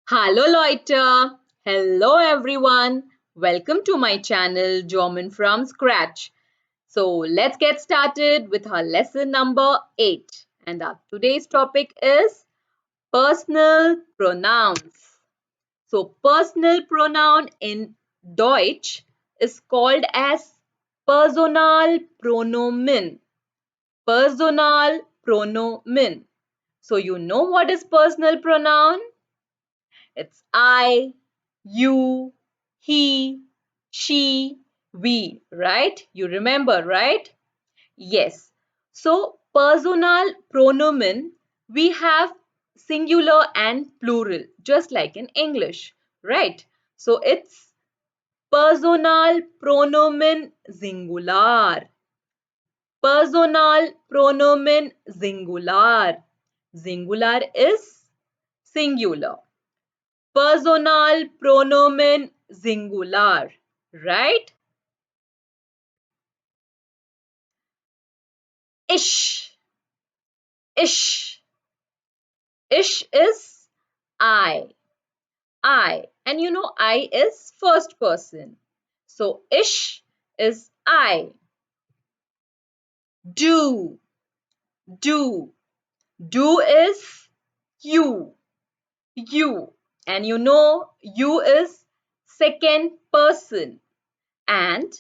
Hallo Leute! Hello everyone! Welcome to my channel German from Scratch. So let's get started with our lesson number 8. And our today's topic is personal pronouns. So personal pronoun in Deutsch is called as Personalpronomen. Personalpronomen. So you know what is personal pronoun? It's I, you, he, she, we, right? You remember, right? Yes. So, personal pronomen, we have singular and plural, just like in English, right? So, it's personal pronomen singular. Personal pronomen singular. Singular is singular. Personal pronomen singular, right? Ish, ish, ish is I, and you know I is first person. So ish is I. Do, do, do is you, and you know you is second person, and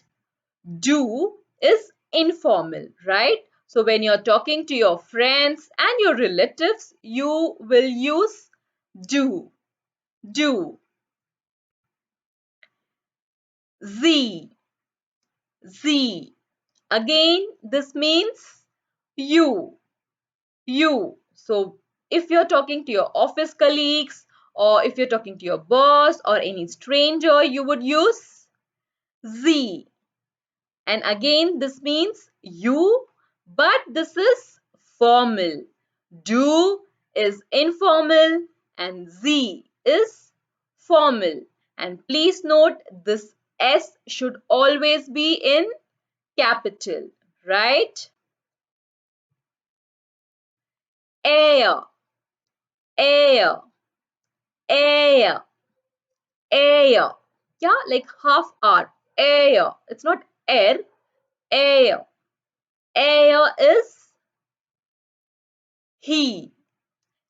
do is informal, right? So when you're talking to your friends and your relatives, you will use do, do. Z, Z. Again, this means you, you. So if you're talking to your office colleagues, or if you're talking to your boss or any stranger, you would use Z. And again, this means you, but this is formal. Do is informal and Z is formal. And please note this S should always be in capital, right? Air, air, air, air. Yeah, like half R. Air. It's not air, air. Air is he.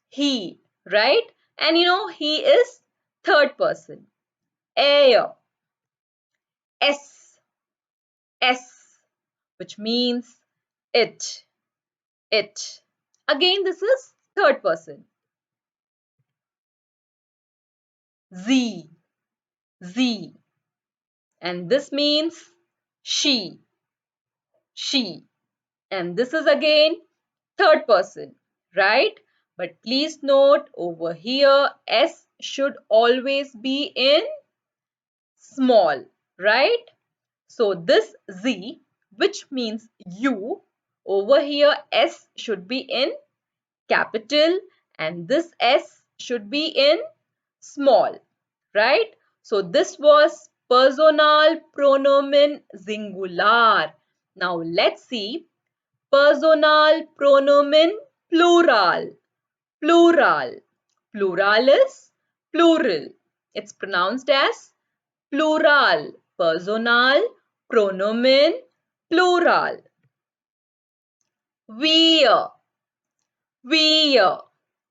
He, right? And you know, he is third person. Air, S, S, which means it, it. Again, this is third person. Z, Z. And this means she, she. And this is again third person, right? But please note over here, S should always be in small, right? So this Z, which means you, over here S should be in capital and this S should be in small, right? So this was personal pronomen singular. Now let's see personal pronomen plural. Plural. Plural is plural. It's pronounced as plural. Personal pronomen plural. Wear, wear.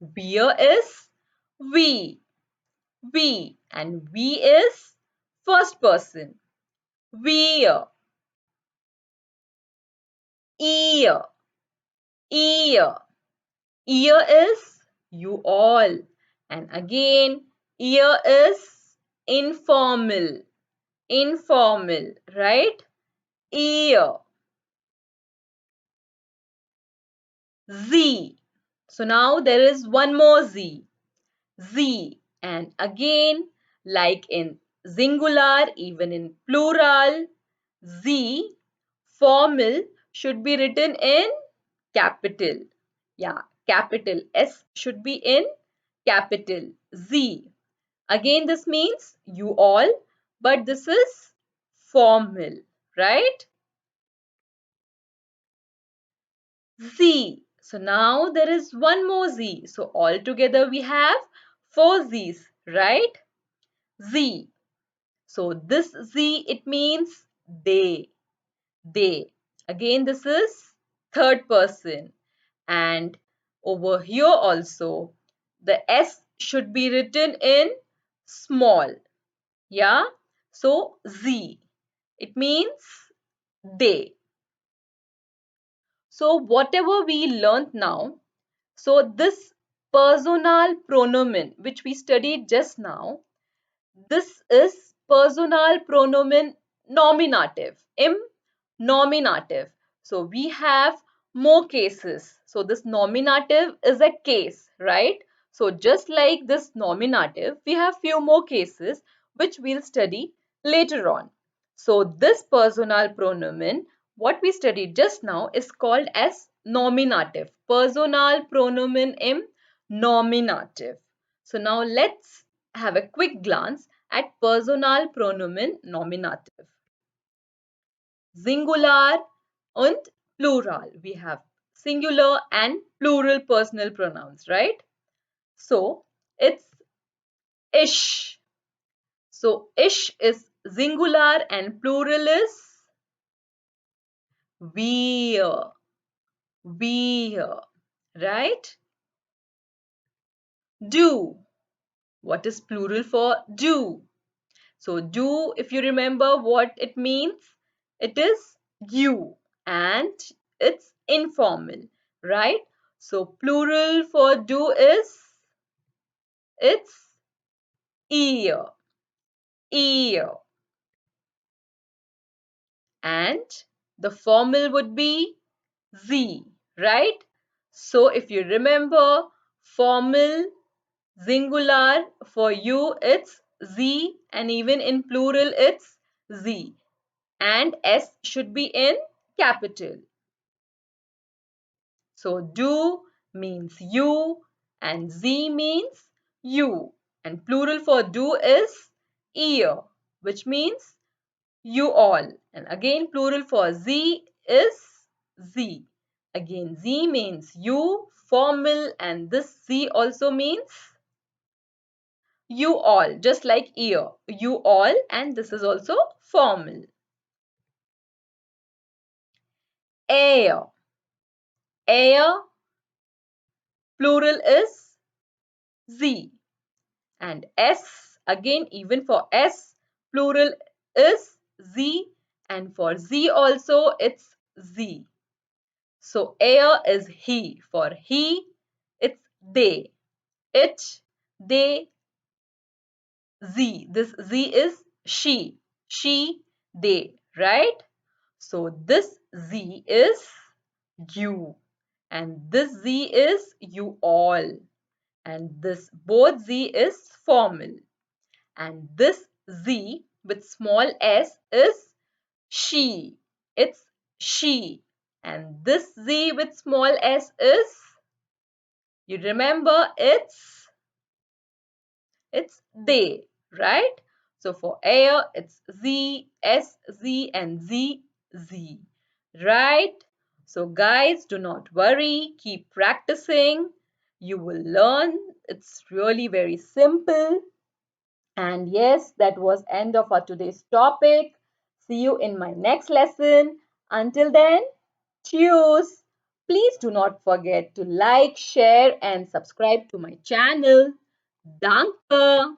Wear is we, and we is first person. Wear. Ear, ear. Ear is you all, and again ear is informal, informal, right? Ear. Z. So now there is one more Z. Z. And again, like in singular, even in plural, Z formal should be written in capital. Yeah, capital S should be in capital Z. Again, this means you all, but this is formal, right? Z. So now there is one more Z. So altogether we have four Z's. right? Z. So this Z, it means they. They. Again, this is third person. And over here also, the S should be written in small. Yeah. So Z. It means they. So whatever we learned now, so this personal pronoun which we studied just now, this is personal pronoun nominative, im nominative. So we have more cases. So this nominative is a case, right? So just like this nominative, we have few more cases which we'll study later on. So this personal pronoun, what we studied just now, is called as nominative. Personal pronoun im nominative. So now let's have a quick glance at personal pronoun nominative. Singular and plural. We have singular and plural personal pronouns, right? So it's ish. So ish is singular and plural is we, we, right? Do. What is plural for do? So do, if you remember what it means, it is you and it's informal, right? So plural for do is it's ear, ear. And the formal would be Z, right? So if you remember, formal, singular, for you it's Z, and even in plural it's Z. And S should be in capital. So do means you and Z means you. And plural for do is ear, which means you all. And again plural for Z is Z. Again Z means you, formal, and this Z also means you all, just like ear. You all, and this is also formal. Air. Air, plural is Z. And S, again even for S, plural is Z, and for Z also it's Z. So air is he. For he, it's they. It, they, Z. This Z is she. She, they, right? So this Z is you. And this Z is you all. And this both Z is formal. And this Z with small s is she. It's she. And this Z with small s is, you remember, it's they, right? So for air, it's Z, S, Z, and Z, Z, right? So guys, do not worry. Keep practicing. You will learn. It's really very simple. And yes, that was end of our today's topic. See you in my next lesson. Until then, cheers. Please do not forget to like, share and subscribe to my channel. Danke.